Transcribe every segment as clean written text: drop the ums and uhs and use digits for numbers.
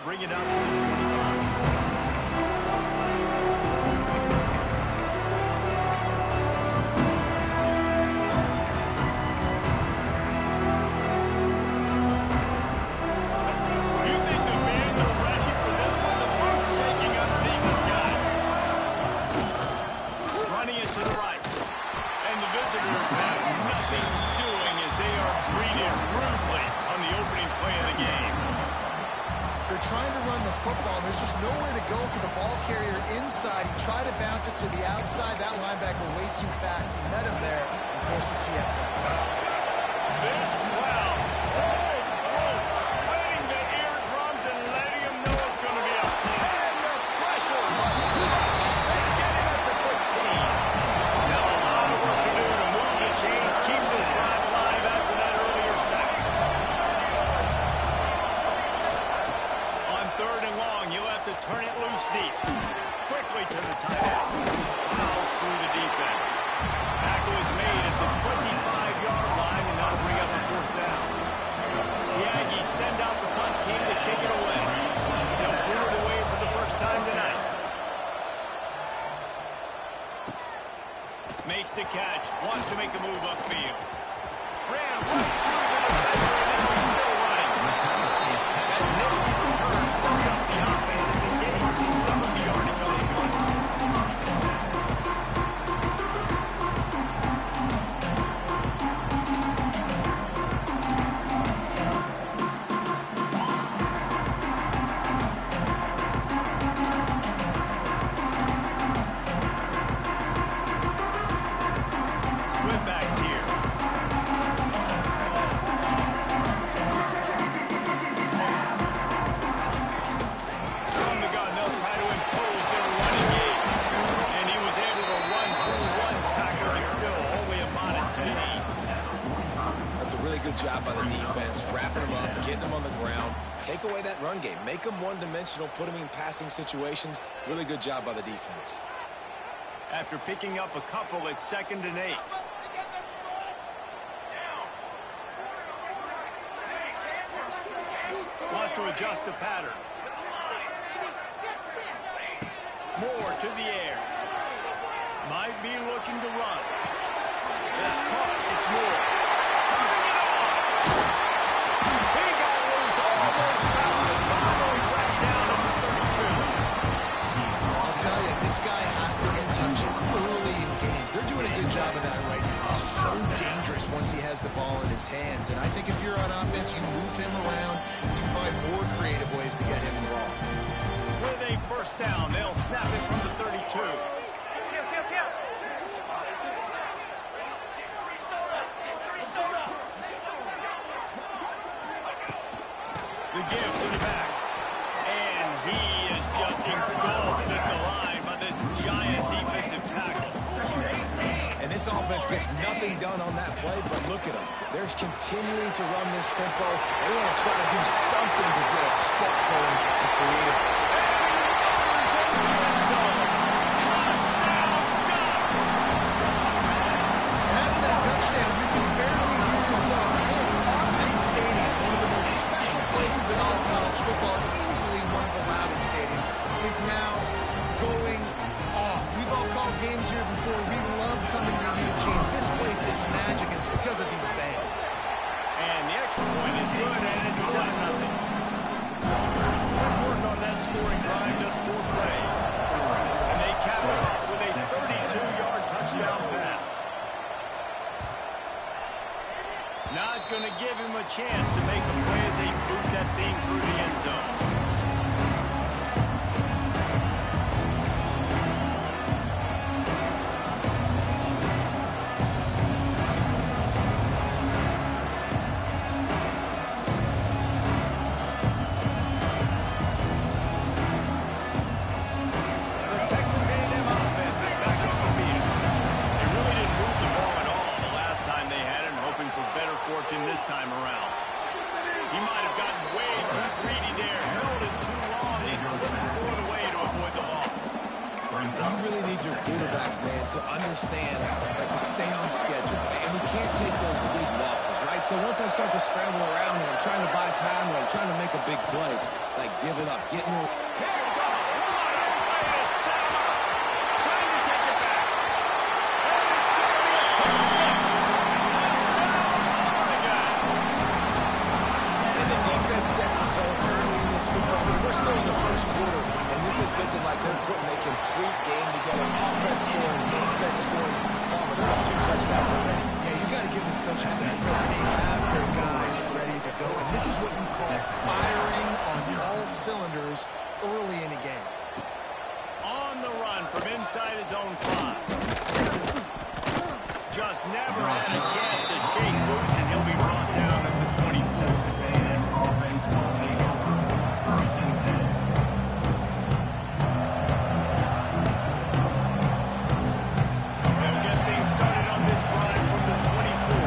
bring it out to the 25. Trying to run the football, and there's just nowhere to go for the ball carrier inside. He tried to bounce it to the outside. That linebacker way too fast. He met him there and forced the TFL. This crowd, full throat, sweating the eardrums and letting him know it's going to be a pain. The pressure was too much. They get him at the 15. Now a lot of work to do to move the chains, keep this drive alive after that earlier sack. Third and long, you'll have to turn it loose deep. Quickly to the tight end. Fouls through the defense. Tackle is made at the 25-yard line, and that'll bring up a fourth down. The Aggies send out the punt team to kick it away. They'll boot it away for the first time tonight. Makes the catch. Wants to make a move upfield. Ran right through the defender, and now he's still running. That nifty return sets up the offense and begins some of the yardage on the punt. Split backs here. Good job by the defense, wrapping them up, getting them on the ground. Take away that run game. Make them one-dimensional, put them in passing situations. Really good job by the defense. After picking up a couple, it's 2nd and 8. Wants to adjust the pattern. Moore to the air. Might be looking to run. That's caught. It's Moore. I'll tell you, this guy has to get touches early in games. They're doing a good job of that right now. He's so dangerous once he has the ball in his hands. And I think if you're on offense, you move him around, you find more creative ways to get him involved. With a first down, they'll snap it from the 32. The give to the back. And he is just engulfed at the line by this giant defensive tackle. And this offense gets nothing done on that play, but look at them. They're continuing to run this tempo. They want to try to do something to get a spark going to create a... Touchdown, you can barely hear yourself. Austin Stadium, one of the most special places in all of college football, easily one of the loudest stadiums, is now going off. We've all called games here before. We love coming to Eugene. This place is magic, and it's because of these fans. And the extra point is good, and it's 7-0. Good work on that scoring drive, just 4 plays. And they cap it off with a 32-yard touchdown pass. Not going to give him a chance to make a play as they boot that thing through the end zone. The Texas A&M offense is back on the field. They really didn't move the ball at all the last time they had it, hoping for better fortune this time around. He might have gotten way too greedy there, held it too long, and couldn't pull it away to avoid the loss. You really need your quarterbacks, man, to understand, to stay on schedule. And we can't take those big losses, right? So once I start to scramble around and I'm trying to buy time or I'm trying to make a big play, like giving up, getting... Here we go. What a way to set him up. Trying to take it back. And it's going to be a pick six. Touchdown, Oregon. And the defense sets the tone early in this football game. We're still in the first quarter, and this is looking like they're putting a complete game together. Offense scoring, defense scoring. Palmer, they're up 2 touchdowns already. Yeah, you got to give this coaching staff credit. They have their guys ready to go. And this is what you call firing on all cylinders early in a game. On the run from inside his own 5. Just never had a chance to shake loose, and he'll be brought down at the 24. They'll get things started on this drive from the 24.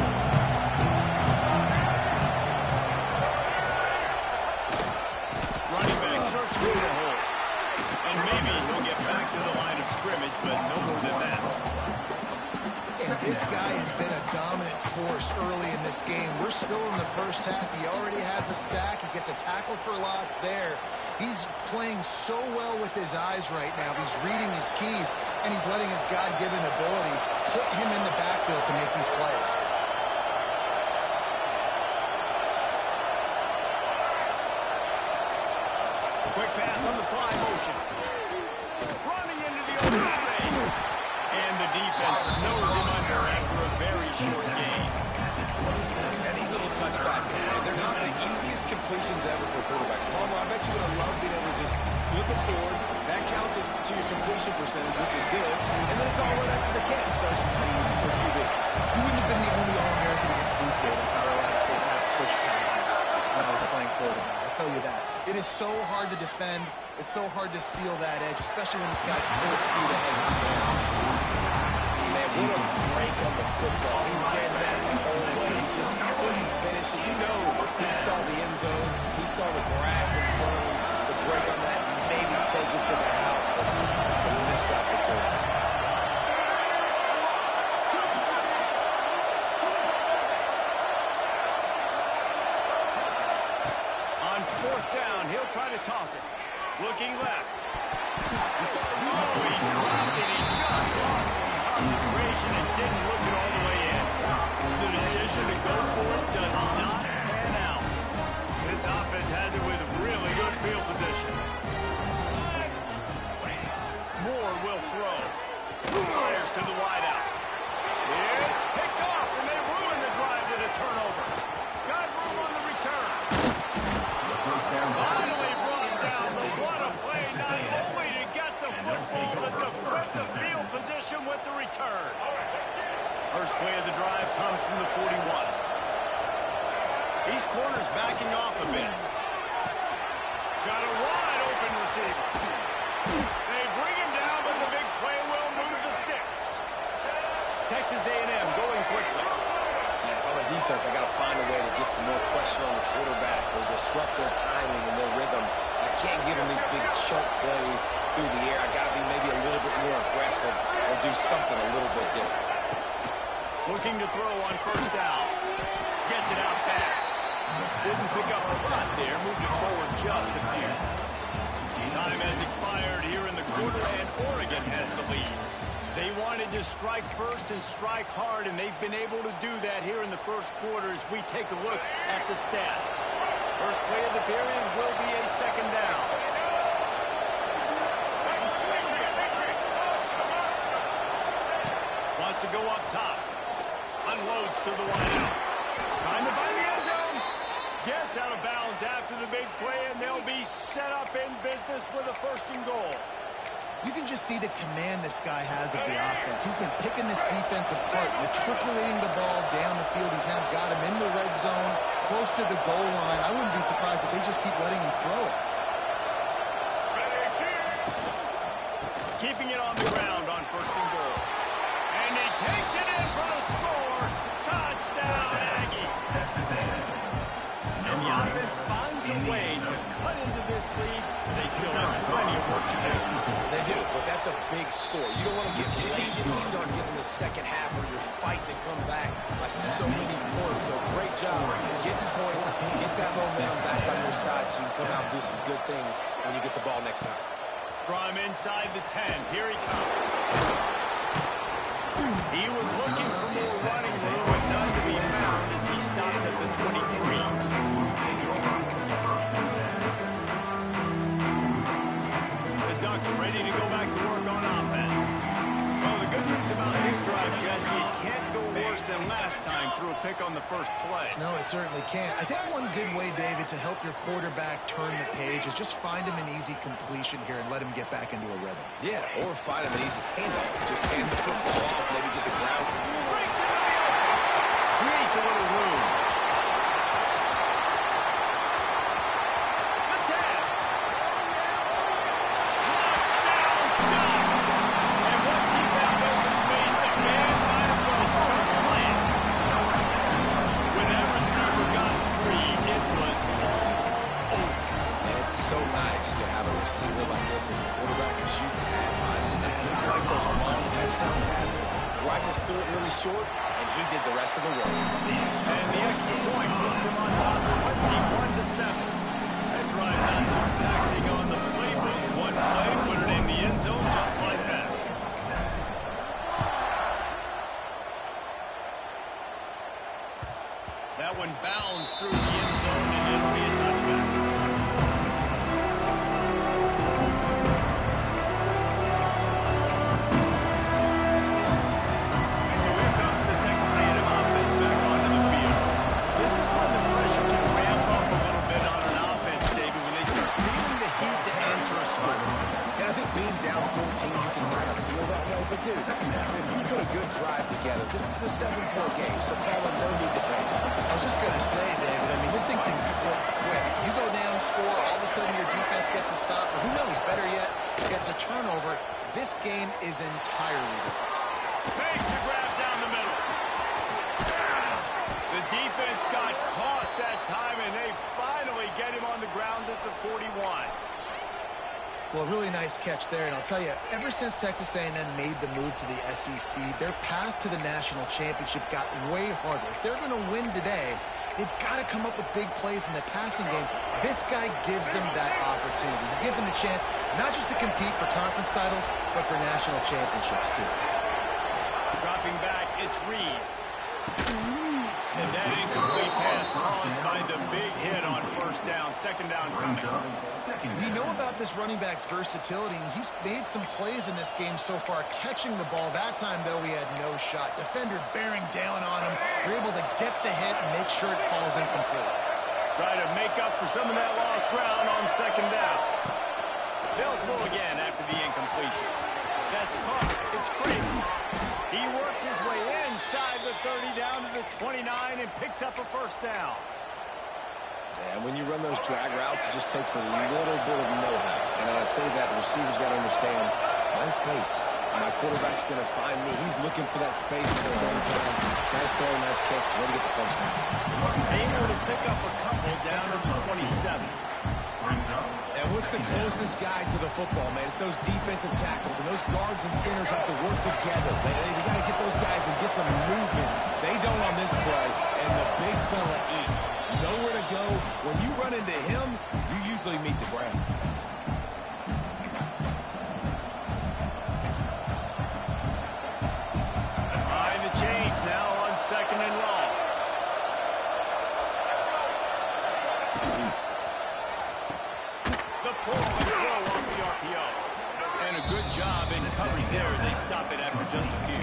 Running back searching for a hole. And maybe he'll get back to the line of scrimmage, but no more than that. And this guy has been a dominant force early in this game. We're still in the first half. He already has a sack. He gets a tackle for loss there. He's playing so well with his eyes right now. He's reading his keys, and he's letting his God-given ability put him in the backfield to make these plays. Quick pass on the fly motion. Running into the open space. And the defense snows him under after a very short gain. And these little touch passes, man, they're just the easiest completions ever for quarterbacks. Palmer, I bet you would have loved being able to just flip it forward. That counts as to your completion percentage, which is good. And then it's all right up to the catch. So pretty easy for a QB. You wouldn't have been the only All-American in this booth game if I were allowed to have push passes when I was playing quarterback. I'll tell you that. It is so hard to defend. It's so hard to seal that edge, especially when this guy's full speed ahead. Man, what a break on the football. He ran that the whole way. He just couldn't finish it. You know, he saw the end zone. He saw the grass in front of him to break on that, maybe take it to the house, but the missed opportunity. On 4th down, he'll try to toss it. Looking left. Oh, he dropped it. He just lost his concentration and didn't look it all the way in. The decision to go for it does not pan out. This offense has it with really good field position. Moore will throw. Fires to the wideout. It's picked off, and they ruin the drive with a turnover. Got room on the return. Finally brought down, but what a play, not only to get the football, but to flip the field position with the return. First play of the drive comes from the 41. These corners backing off a bit. Got a wide open receiver. They bring him down, but the big play will move the sticks. Texas A&M going quickly. Yeah, if I'm a defense, I got to find a way to get some more pressure on the quarterback or disrupt their timing and their rhythm. I can't give them these big choke plays through the air. I got to be maybe a little bit more aggressive or do something a little bit different. Looking to throw on 1st down. Gets it out fast. Didn't pick up a lot there. Moved it forward just a few. Time has expired here in the quarter, and Oregon has the lead. They wanted to strike first and strike hard, and they've been able to do that here in the first quarter as we take a look at the stats. First play of the period will be a 2nd down. Wants to go up top. Unloads to the wideout. Trying to find the end zone. Gets out of bounds after the big play, and they'll be set up in business with a 1st and goal. You can just see the command this guy has of the offense. He's been picking this defense apart, matriculating the ball down the field. He's now got him in the red zone, close to the goal line. I wouldn't be surprised if they just keep letting him throw it. Keeping it on the ground on 1st and goal. And he takes it in for the score. Touchdown, Aggie. And the offense finds a way to cut into this lead. They still have plenty of work to do. They do, but that's a big score. You don't want to get late and start getting the second half where you're fighting to come back by so many points. So great job getting points, get that momentum back on your side so you can come out and do some good things when you get the ball next time. From inside the 10, here he comes. He was looking for more running room, but none to be found as he stopped at the 23. The Ducks ready to go back to work on offense. Well, the good news about this drive, Jesse, it can't go worse than last time through a pick on the first play. No, it certainly can't. I think one good way, David, to help your quarterback turn the page is just find him an easy completion here and let him get back into a rhythm. Yeah, or find him an easy handoff. Just hand the football off, maybe get the ground. Breaks it in the open. Creates a little room. The tap. Touchdown, Ducks. And once he found open space, the man might as well start playing. When that receiver got free, it was all over. And it's so nice to have a receiver like this as a quarterback because you had my stats. I like those long touchdown passes where I just threw it really short, and he did the rest of the work. And the extra point puts them on top 21-7. That drive not too taxing on the playbook. One play, put it in the end zone just like that. That one bounds through the end zone, and it'll be a touchback. So here comes the Texas A&M offense back onto the field. This is when the pressure can ramp up a little bit on an offense, David, when they start feeling the heat to answer a score. And I think being down 14, you can kind of feel that way. But, dude, if you put a good drive together, this is a 7-point game, so Paula, no need to panic. I was just going to say, David, I mean, this thing can flip quick. You go down, score, all of a sudden your defense gets a stop, or who knows, better yet, gets a turnover. This game is entirely different. Makes the grab down the middle. The defense got caught that time, and they finally get him on the ground at the 41. Well, a really nice catch there, and I'll tell you, ever since Texas A&M made the move to the SEC, their path to the national championship got way harder. If they're going to win today, they've got to come up with big plays in the passing game. This guy gives them that opportunity. He gives them a chance not just to compete for conference titles, but for national championships, too. Dropping back, it's Reed. And that incomplete pass caused by the big hit on first down. Second down coming. You know about this running back's versatility, and he's made some plays in this game so far, catching the ball. That time, though, he had no shot. Defender bearing down on him. You're able to get the hit and make sure it falls incomplete. Try to make up for some of that lost ground on second down. They'll throw again after the incompletion. That's caught. It's Creighton. He works his way inside the 30 down to the 29 and picks up a first down. And when you run those drag routes, it just takes a little bit of know-how. And when I say that, the receiver's got to understand, find space. My quarterback's going to find me. He's looking for that space at the same time. Nice throw, nice catch. Way to get the first down. Able to pick up a couple down to the 27. And what's the closest guy to the football, man? It's those defensive tackles, and those guards and centers have to work together. They got to get those guys and get some movement. They don't on this play, and the big fella eats. Nowhere to go. When you run into him, you usually meet the ground. Behind the chains now on second and long. The pull and throw off the RPO. And a good job in coverage there as they stop it after just a few.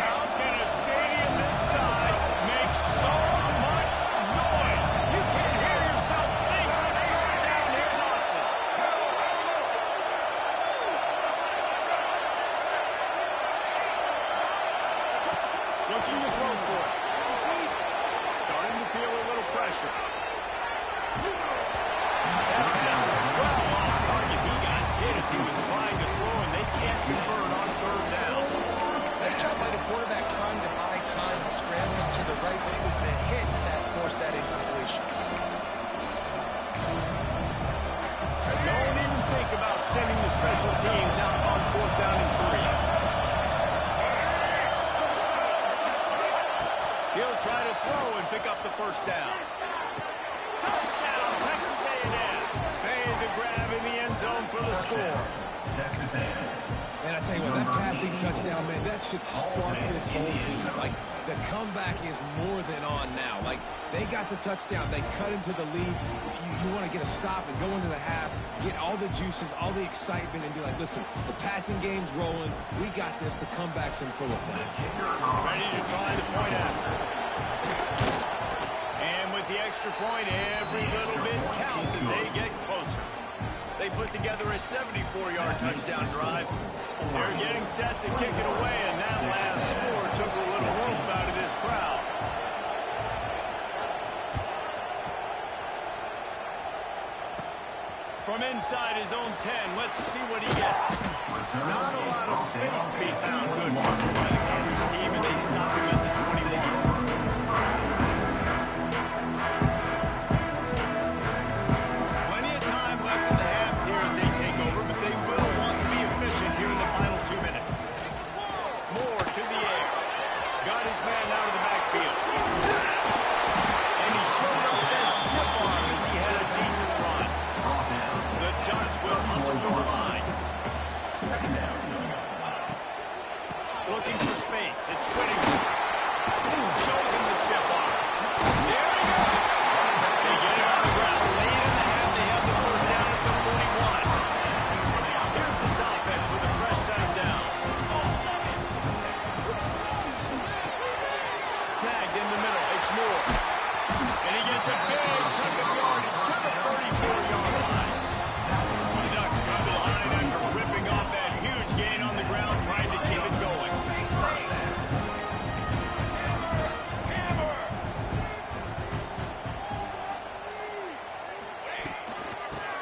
How can a stadium this size make so much noise? You can't hear yourself think when they are down here in Austin. Looking to throw for it. Starting to feel a little pressure. That pass is well off target. He got hit as he was trying to throw, and they can't convert on third down. Nice job by the quarterback trying to buy was the hit that forced that incompletion. Don't even think about sending the special teams out on 4th down and 3. He'll try to throw and pick up the first down. Touchdown, Texas A&M. Made the grab in the end zone for the score. And I tell you what, that passing touchdown, man, that should spark this whole team. Like, the comeback is more than on now. Like, they got the touchdown. They cut into the lead. You want to get a stop and go into the half, get all the juices, all the excitement, and be like, listen, the passing game's rolling. We got this. The comeback's in full effect. Ready to try the point after. And with the extra point, every little bit counts as they get closer. They put together a 74-yard touchdown drive. They're getting set to kick it away, and that last score took a little rope out of this crowd. From inside his own 10, let's see what he gets. Not a lot of space to be found. Good hustle by the Cambridge team, and they stop him at the 21. Looking for space. It's quitting. Shows him the stiff arm. There he goes. They get it on the ground. Late in the half, they have the first down at the 41. Here's this offense with a fresh set of downs. Snagged in the middle. It's Moore. And he gets a big chunk of yardage to the 34-yard line. The Ducks come to the line after ripping off that huge gain on the ground, trying to keep it going.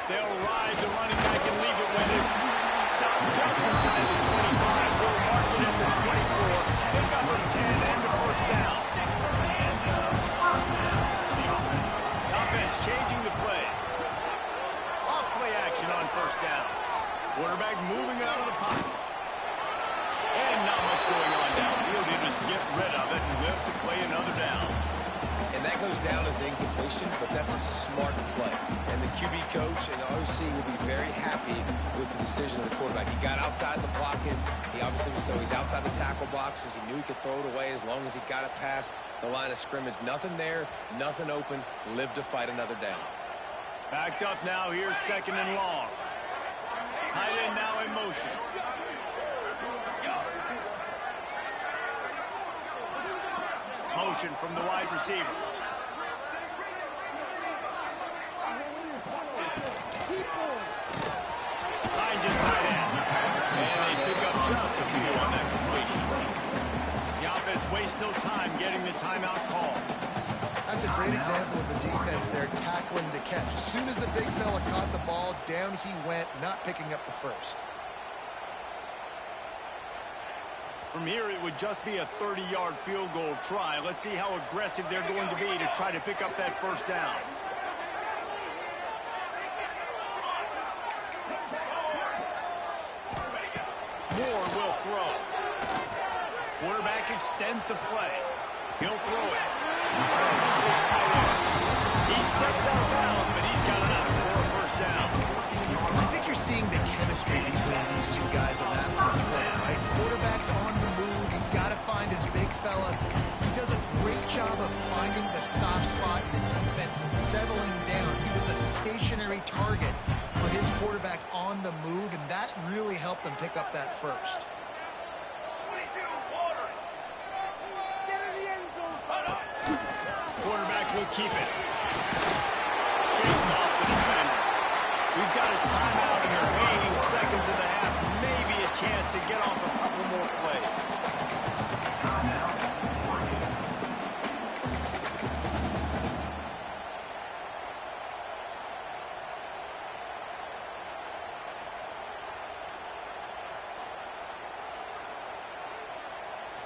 They'll ride the running back and leave it with it. Stop just inside the 25. Will mark it at the 24. Pick up a 10 and the first down. The offense changing the play. Off play action on first down. Quarterback moving out of the pocket. And not much going on downfield. They just get rid of it and live to play another down. And that goes down as incompletion, but that's a smart play. And the QB coach and the OC will be very happy with the decision of the quarterback. He got outside the pocket. He obviously was so he's outside the tackle boxes. He knew he could throw it away as long as he got it past the line of scrimmage. Nothing there, nothing open. Live to fight another down. Backed up now. Here's 2nd and long. Tight end now in motion. Motion from the wide receiver. Finds his tight end. And they pick up just a few on that completion. The offense wastes no time getting the timeout call. That's a great example of the defense there tackling the catch. As soon as the big fella caught the ball, down he went, not picking up the first. From here, it would just be a 30-yard field goal try. Let's see how aggressive they're going to be to try to pick up that first down. Moore will throw. Quarterback extends the play. He'll throw it. He steps out of bounds, but he's got enough for a first down. I think you're seeing the chemistry between these two guys on that last play, right? Quarterback's on the move. He's got to find his big fella. He does a great job of finding the soft spot in the defense and settling down. He was a stationary target for his quarterback on the move, and that really helped them pick up that first. Quarterback will keep it. Shakes off the defender. We've got a timeout in the remaining seconds of the half. Maybe a chance to get off a couple more plays.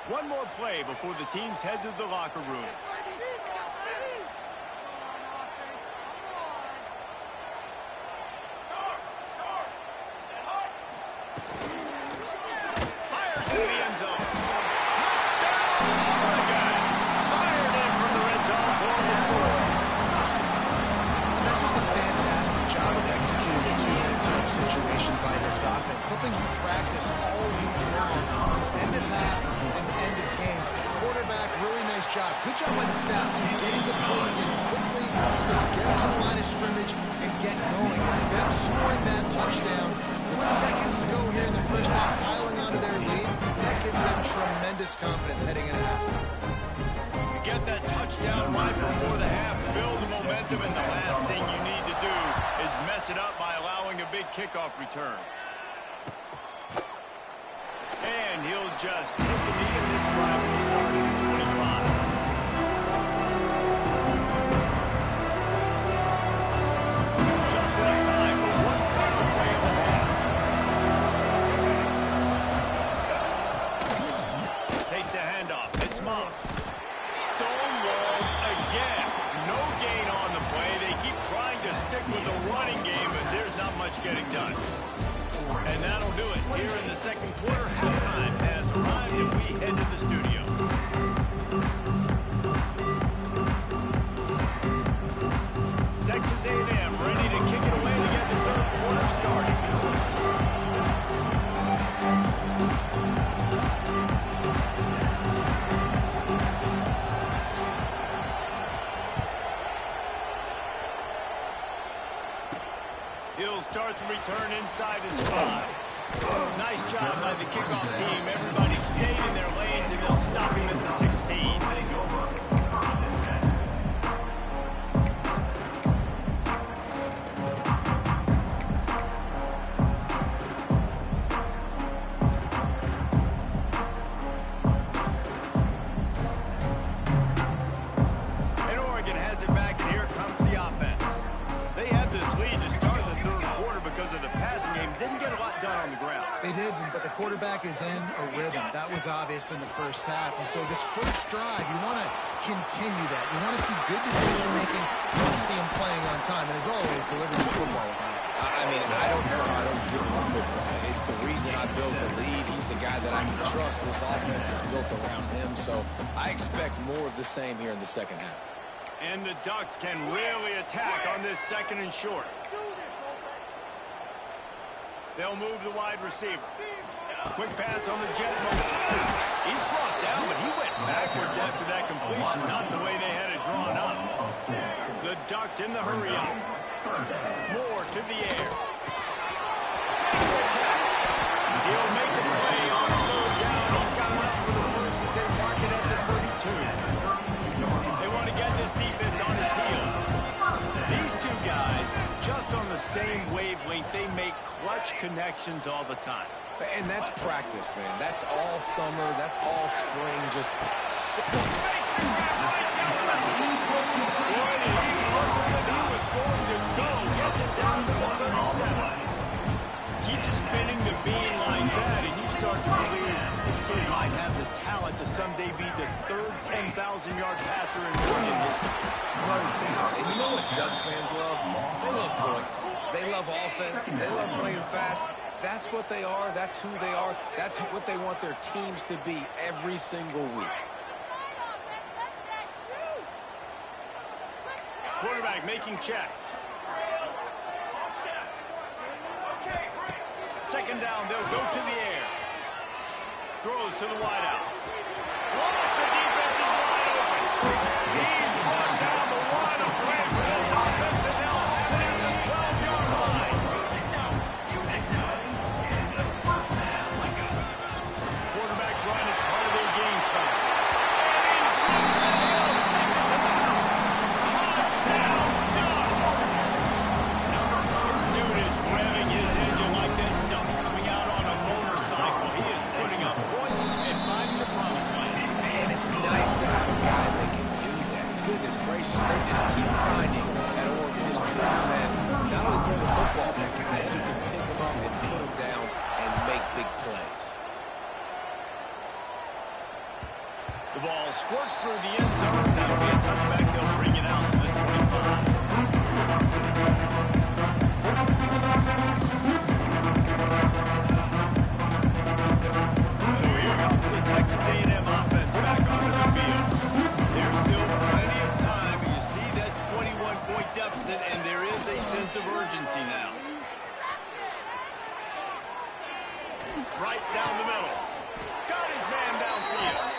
One more play before the teams head to the locker rooms. Fires into the end zone. Touchdown, Oregon. Fired in from the red zone for the score. That's just a fantastic job of executing a two-minute type situation by this offense. Something you practice all week long. End of half and end of game. Quarterback, really nice job. Good job by the staff, too. Getting the plays in quickly so they can get to the line of scrimmage and get going. It's them scoring that touchdown with seconds to go here in the first half, piling onto their lead. That gives them tremendous confidence heading into halftime. Get that touchdown right before the half, build the momentum, and the last thing you need to do is mess it up by allowing a big kickoff return. And he'll just take the knee, and this drive will start at 25. Just enough time for one final play of the half. Takes the handoff. It's Moss. Stonewalled again. No gain on the play. They keep trying to stick with the running game, but there's not much getting done. And that'll do it here in the second quarter. Halftime has arrived, and we head to the studio. Texas A&M ready to kick it away to get the third quarter started. He'll start the return inside his spot. Nice job by the kickoff team. Everybody stayed in their lanes, and they'll stop him at the 16. And Oregon has it back, and here comes the offense. They had this lead to start the third quarter because of the passing game. Didn't get a lot done on the ground. They did, but the quarterback is in a rhythm. That was obvious in the first half. And so this first drive, you want to continue that. You want to see good decision-making. You want to see him playing on time. And as always, delivering the football. I mean, I don't give him a football. It's the reason I built the lead. He's the guy that I can trust. This offense is built around him. So I expect more of the same here in the second half. And the Ducks can really attack on this second and short. They'll move the wide receiver. Quick pass on the jet motion. He's brought down, but he went backwards after that completion, not the way they had it drawn up. The Ducks in the hurry up. Moore to the air. He'll make the play on third down. He's got enough for the first as they mark it at the 32. They want to get this defense on its heels. These two guys, just on the same wavelength, they make clutch connections all the time. And that's practice, man. That's all summer. That's all spring. Just so Boy, he looked as if he was going to go. Gets it down to the 37. Keeps spinning the bean like that, and you start to believe this kid might have the talent to someday be the third 10,000-yard passer in Oregon history. no doubt. And you know what Ducks fans love? They love points. They love offense. They love playing fast. That's what they are. That's who they are. That's what they want their teams to be every single week. Quarterback making checks. Second down, they'll go to the air. Throws to the wideout. Lost the defense is wide open. He's brought down the one away for this offense, and they'll have it at the 12-yard line. Quarterback run is part of their game plan. And he's loose, and he'll take it to the house. Touchdown, Ducks! This dude is revving his engine like that duck coming out on a motorcycle. He is putting up points and finding the promised The ball squirts through the end zone. That'll be a touchback. They'll bring it out to the 25. So here comes the Texas A&M offense back onto the field. There's still plenty of time. You see that 21-point deficit, and there is a sense of urgency now. Right down the middle. Got his man downfield.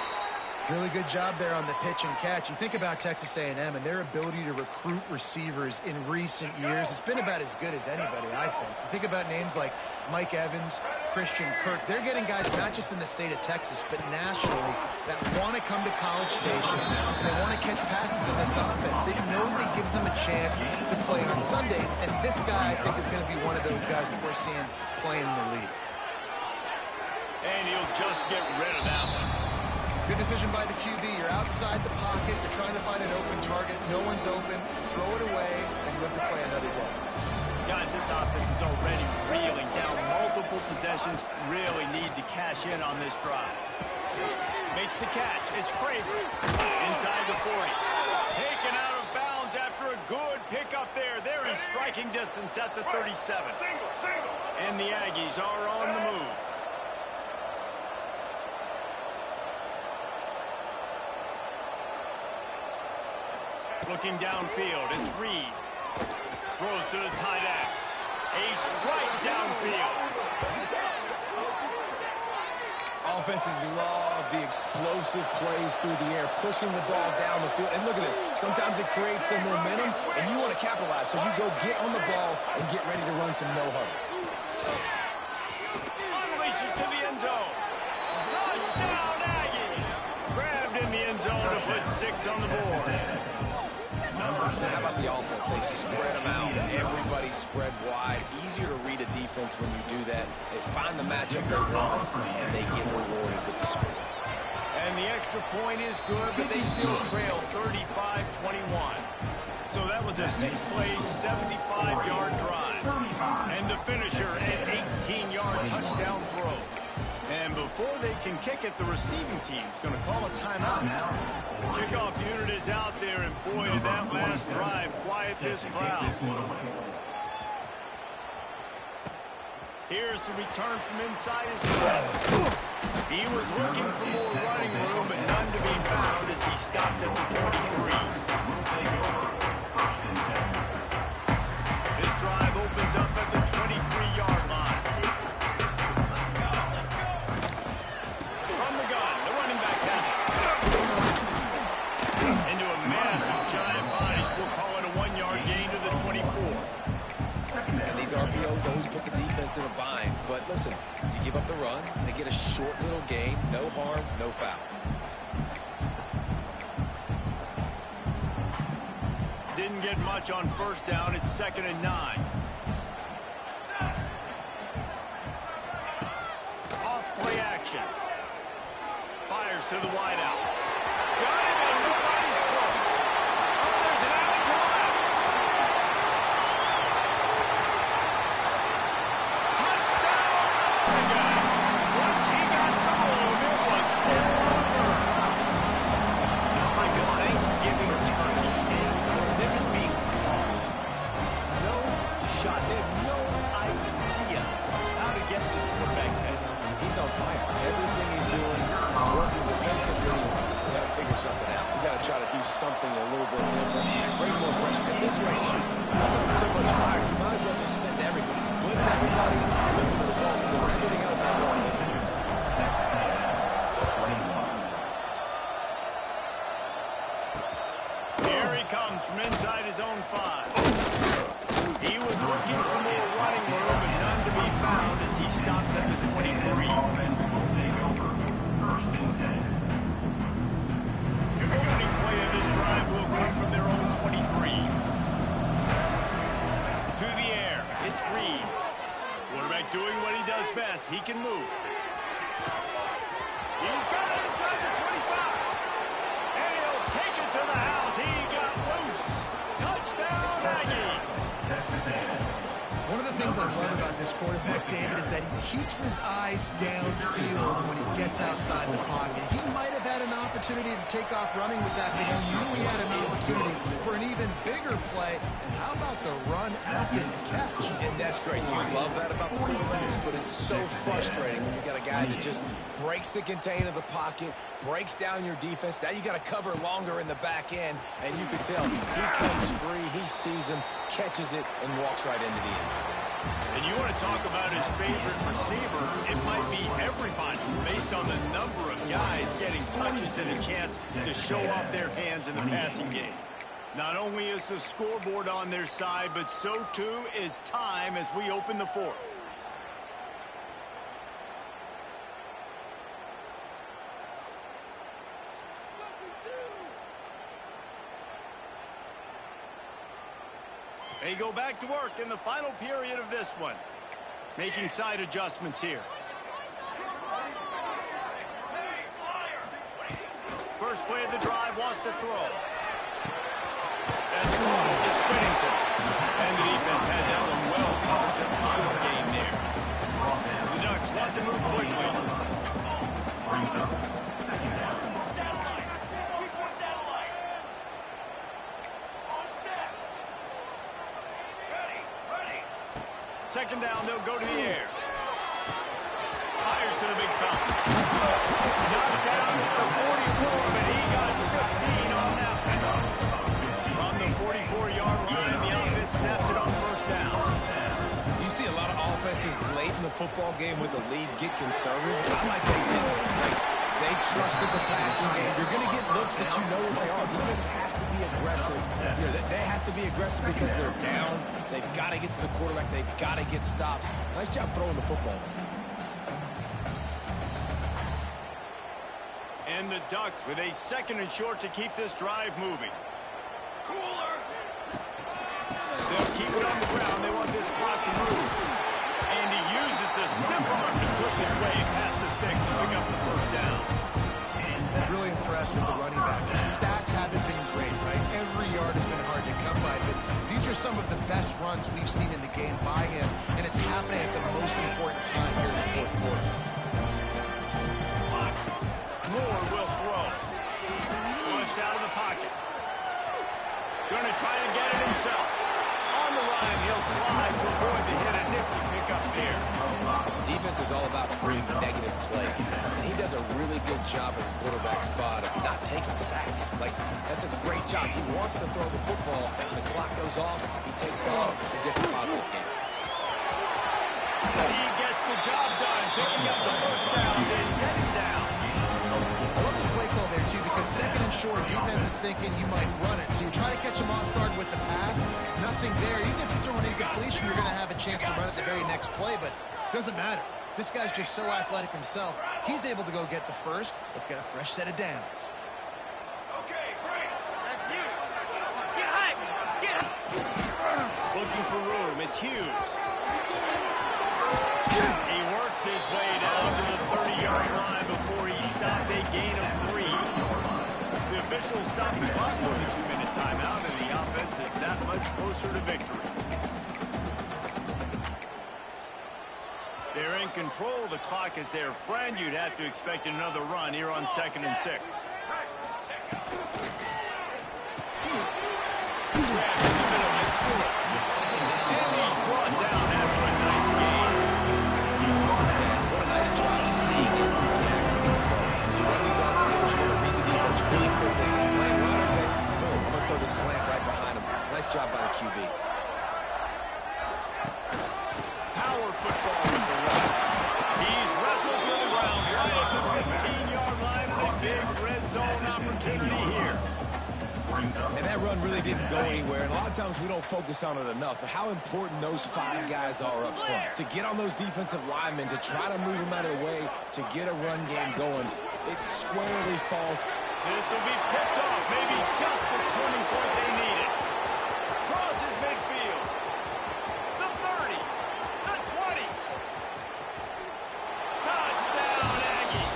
Really good job there on the pitch and catch. You think about Texas A&M and their ability to recruit receivers in recent years. It's been about as good as anybody, I think. You think about names like Mike Evans, Christian Kirk. They're getting guys not just in the state of Texas, but nationally that want to come to College Station and they want to catch passes in this offense. They knows they gives them a chance to play on Sundays, and this guy, I think, is going to be one of those guys that we're seeing playing in the league. And he'll just get rid of that one. Good decision by the QB. You're outside the pocket. You're trying to find an open target. No one's open. Throw it away, and you have to play another ball. Guys, this offense is already reeling down multiple possessions. Really need to cash in on this drive. Makes the catch. It's Craver. Inside the 40. Taken out of bounds after a good pickup there. They're in striking distance at the 37. And the Aggies are on the move. Looking downfield, it's Reed. Throws to the tight end. A strike downfield. Offenses love the explosive plays through the air, pushing the ball down the field. And look at this. Sometimes it creates some momentum, and you want to capitalize. So you go get on the ball and get ready to run some no-huddle. Unleashes to the end zone. Touchdown, Aggie. Grabbed in the end zone to put 6 on the board. How about the offense? They spread them out. Everybody spread wide. Easier to read a defense when you do that. They find the matchup they want, and they get rewarded with the score. And the extra point is good, but they still trail 35-21. So that was a 6-play, 75-yard drive. And the finisher, an 18-yard touchdown throw. And before they can kick it, the receiving team's going to call a timeout. The kickoff unit is out there, and boy, did that last drive quiet this crowd. Here's the return from inside his head. He was looking for more running room, but none to be found as he stopped at the 23. This drive opens up at the 23-yard line. RPOs always put the defense in a bind, but listen, you give up the run, they get a short little gain, no harm, no foul. Didn't get much on first down. It's 2nd and 9. Off play action. Fires to the wideout. Got him, and nobody's close. Oh, there's an alley to the left. On fire. Everything he's doing is working defensively. We got to figure something out. We got to try to do something a little bit different. Bring more pressure. At this rate, he's on so much fire. You might as well just send everybody. Blitz everybody. Look for the results because everything else ain't going to introduce. Here he comes from inside his own 5. He was looking for more running room, but none to be found as he stopped at the 23. The opening play of this drive will come from their own 23. To the air, it's Reed. Quarterback doing what he does best. He can move. He's got it inside the 25. And he'll take it to the house. He got loose. Touchdown, Aggies. One of the things I love about this quarterback, David, is that he keeps his eyes downfield when he gets outside the pocket. He might have had an opportunity to take off running with that, but he knew he had an opportunity for an even bigger play. And how about the run after the catch? And that's great. You love that about the quarterbacks, but it's so frustrating when you got a guy that just breaks the contain of the pocket, breaks down your defense. Now you got to cover longer in the back end, and you can tell he comes free, he sees him, catches it, and walks right into the end zone. And you want to talk about his favorite receiver, it might be everybody based on the number of guys getting touches and a chance to show off their hands in the passing game. Not only is the scoreboard on their side, but so too is time as we open the fourth. They go back to work in the final period of this one. Making side adjustments here. First play of the drive, wants to throw. That's caught. It's Whittington. And the defense had that one well covered. Just a short game there. The Ducks want to move quickly. Second down, they'll go to the air. Fires to the big fountain. Knocked down at the 44, but he got 15 on that one. From the 44-yard line, the offense snaps it on first down. You see a lot of offenses late in the football game with the lead get conservative. I like they did. They trusted the passing game. You're going to get looks that you know what they are. Defense has to be aggressive. You know, they have to be aggressive because they're down. They've got to get to the quarterback. They've got to get stops. Nice job throwing the football. And the Ducks with a second and short to keep this drive moving. They'll keep it on the ground. They want this clock to move. And he uses the stiff arm to push his way past the sticks and pick up the first down. Really impressed with the running back. His stats haven't been great, right? Every yard has been hard to come by, but these are some of the best runs we've seen in the game by him, and it's happening at the most important time here in the fourth quarter. Moore will throw. Pushed out of the pocket. Going to try to get it himself. On the run, he'll slide to avoid the hit. A nifty pickup there. Defense is all about creating negative plays, and he does a really good job at the quarterback spot of not taking sacks. Like, that's a great job. He wants to throw the football. The clock goes off. He takes off and gets a positive game. He gets the job done, picking up the first down and getting down. I love the play call there, too, because second and short, defense is thinking you might run it. So you try to catch him off guard with the pass. Nothing there. Even if you throw an incompletion, you're going to have a chance to run it the very next play, but doesn't matter. This guy's just so athletic himself. He's able to go get the first. Let's get a fresh set of downs. Okay, great. That's you. Get high. Get high. Looking for room. It's Hughes. He works his way down to the 30-yard line before he stopped a gain of 3. The officials stop the clock for the 2-minute timeout, and the offense is that much closer to victory. They're in control. The clock is their friend. You'd have to expect another run here on 2nd and 6. And he's brought down after a nice game. What a nice job seeing it and reacting to the play. You run these out there, you want to read the defense really quickly. Is he playing right? Okay, boom. I'm going to throw the slant right behind him. Nice job by the QB. Power football with the run. He's wrestled to the ground right at the 15-yard line, and a big red zone opportunity here. And that run really didn't go anywhere, and a lot of times we don't focus on it enough, but how important those 5 guys are up front. To get on those defensive linemen, to try to move them out of the way, to get a run game going, it squarely falls. This will be picked off, maybe just the turning point they needed. Crosses midfield. The 30. The 20. Touchdown, Aggies.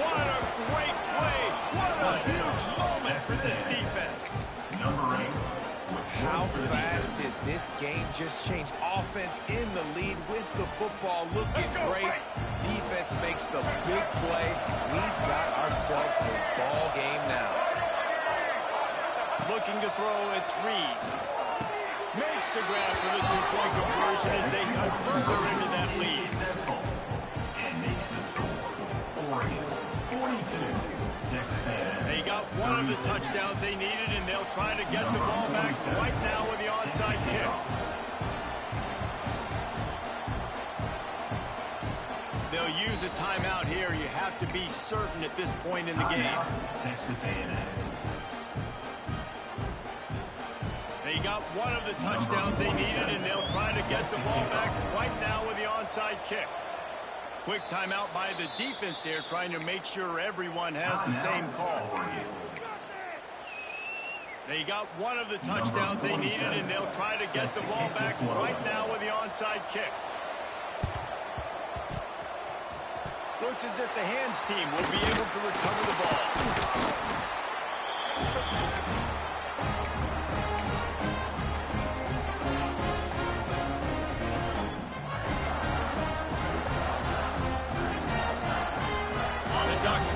What a great play. What a huge moment for this defense. How fast did this game just change? Offense in the lead with the football looking great. Defense makes the big play. We've got ourselves themselves a ball game now. Looking to throw, it's Reed. Makes the grab for the two-point conversion as they cut further into that lead. They got one of the touchdowns they needed, and they'll try to get the ball back right now with the onside kick. They'll use a timeout here. You have to be certain at this point in the game. They got one of the touchdowns they needed, and they'll try to get the ball back right now with the onside kick. Quick timeout by the defense there, trying to make sure everyone has the same call. They got one of the touchdowns they needed, and they'll try to get the ball back right now with the onside kick. Looks as if the hands team will be able to recover the ball.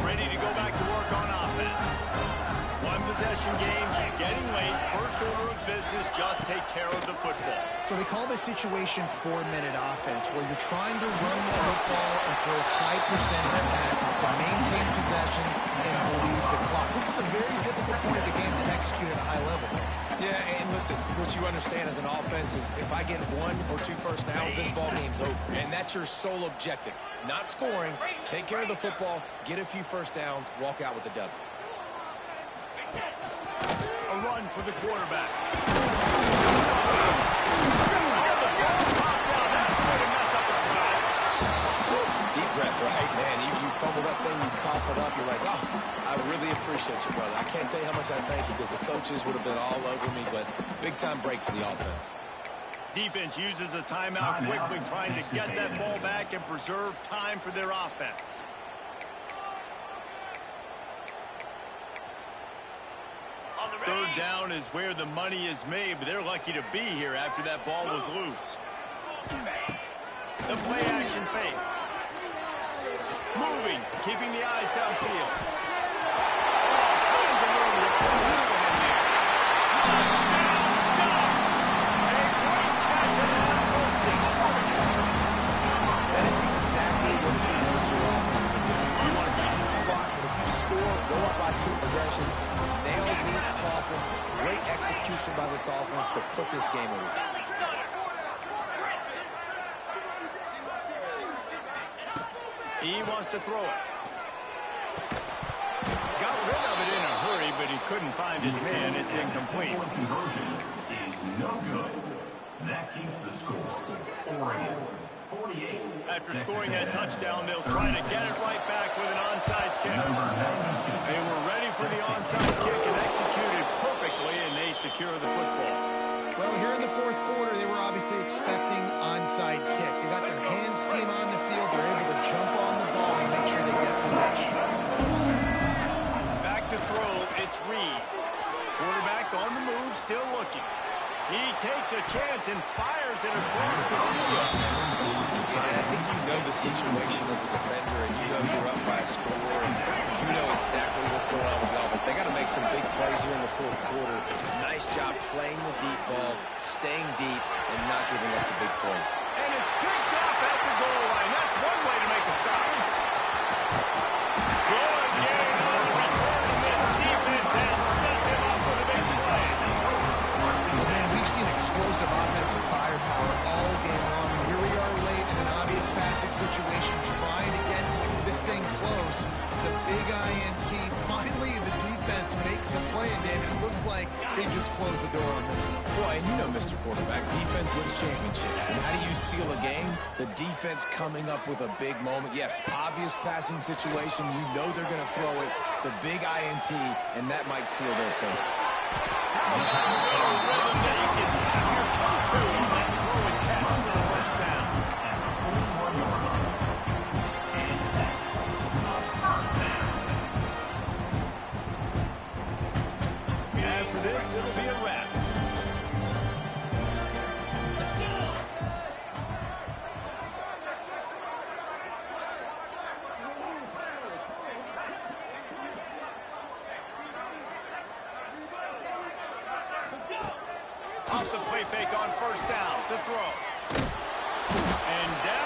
Ready to go back to work on offense. One possession game, getting late. First order of business, just take care of the football. So they call this situation 4-minute offense, where you're trying to run the football and throw high percentage passes to maintain possession and bleed the clock. This is a very difficult point of the game to execute at a high level. Yeah, and listen, what you understand as an offense is if I get 1 or 2 first downs, this ball game's over. And that's your sole objective. Not scoring, take care of the football, get a few first downs, walk out with a W. A run for the quarterback. Deep breath, right? Man, you fumble that thing, you cough it up, you're like, oh, I really appreciate you, brother. I can't tell you how much I thank you because the coaches would have been all over me, but big-time break for the offense. Defense uses a timeout quickly, trying to get that ball back and preserve time for their offense. Third down is where the money is made, but they're lucky to be here after that ball was loose. The play action fake. Moving, keeping the eyes downfield. Finds a room to put that one in there. Touchdown, Ducks! A great catch and a for 6. That is exactly what you want your offense to do. You want it to keep clock, but if you score, go up by 2 possessions, nail Meat Coffin. Great execution by this offense to put this game away. He wants to throw it. Got rid of it in a hurry, but he couldn't find his man. It's incomplete. Conversion is no good. That keeps the score. Oregon, 48. After scoring that touchdown, they'll try to get it right back with an onside kick. They were ready for the onside kick and executed perfectly, and they secure the football. Well, here in the fourth quarter, they were obviously expecting onside kick. They got their hands team on the field. They're able to jump on the ball and make sure they get possession. Back to throw, it's Reed. Quarterback on the move, still looking. He takes a chance and fires it across the field. Yeah, I think you know the situation as a defender, and you know you're up by a score, and you know exactly what's going on with the offense. They got to make some big plays here in the fourth quarter. Nice job playing the deep ball, staying deep, and not giving up the big play. And it's picked off at the goal line. That's one way to make a stop. Good game on the return, and this defense has set him up with a big play. Well, man, we've seen explosive offensive firepower all game long. And here we are late in an obvious passing situation, trying to get this thing close. The big INT, finally the defense makes a play, and David, it looks like they just closed the door on this one. Well, and you know, Mr. Quarterback, defense wins championships. And how do you seal a game? The defense coming up with a big moment. Yes, obvious passing situation. You know they're going to throw it. The big INT, and that might seal their fate. How about a little rhythm that you can tap your toe to and then throw and catch for the first down? After this, it'll be a wrap. fake on first down to throw. And down